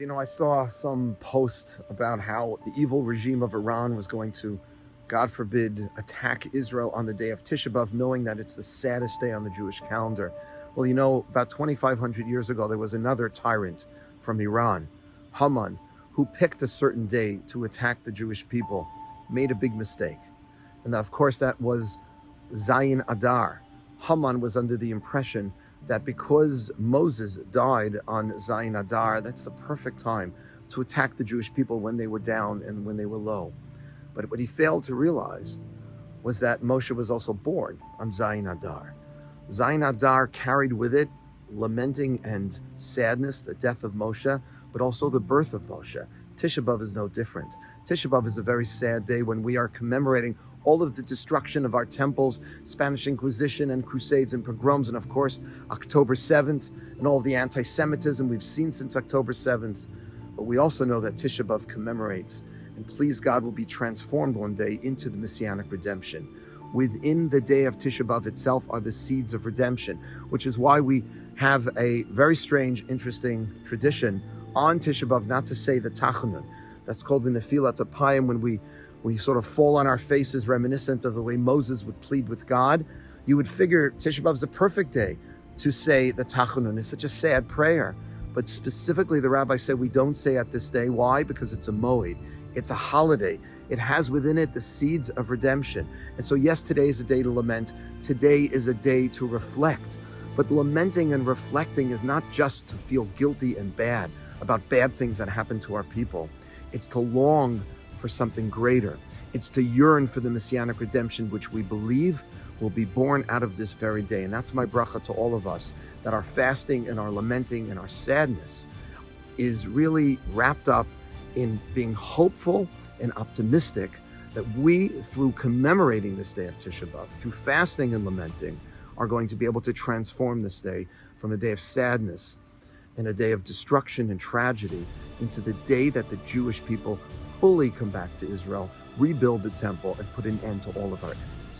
I saw some post about how the evil regime of Iran was going to, God forbid, attack Israel on the day of Tisha B'Av, knowing that it's the saddest day on the Jewish calendar. Well, about 2,500 years ago, there was another tyrant from Iran, Haman, who picked a certain day to attack the Jewish people, made a big mistake. And of course, that was Zayin Adar. Haman was under the impression that because Moses died on Zayin Adar, that's the perfect time to attack the Jewish people when they were down and when they were low. But what he failed to realize was that Moshe was also born on Zayin Adar. Zayin Adar carried with it lamenting and sadness, the death of Moshe, but also the birth of Moshe. Tisha B'Av is no different. Tisha B'Av is a very sad day when we are commemorating all of the destruction of our temples, Spanish Inquisition and Crusades and pogroms, and of course, October 7th and all of the anti-Semitism we've seen since October 7th. But we also know that Tisha B'Av commemorates, and please God will be transformed one day into the Messianic redemption. Within the day of Tisha B'Av itself are the seeds of redemption, which is why we have a very strange, interesting tradition on Tisha B'Av not to say the Tachanun. That's called the Nefilat Apayim, when we sort of fall on our faces, reminiscent of the way Moses would plead with God. You would figure Tisha B'Av is a perfect day to say the Tachanun. It's such a sad prayer. But specifically, the rabbi said we don't say at this day. Why? Because it's a moed. It's a holiday. It has within it the seeds of redemption. And so yes, today is a day to lament. Today is a day to reflect. But lamenting and reflecting is not just to feel guilty and bad about bad things that happen to our people. It's to long for something greater. It's to yearn for the Messianic redemption, which we believe will be born out of this very day. And that's my bracha to all of us, that our fasting and our lamenting and our sadness is really wrapped up in being hopeful and optimistic that we, through commemorating this day of Tisha B'Av, through fasting and lamenting, are going to be able to transform this day from a day of sadness and a day of destruction and tragedy into the day that the Jewish people fully come back to Israel, rebuild the temple, and put an end to all of our enemies.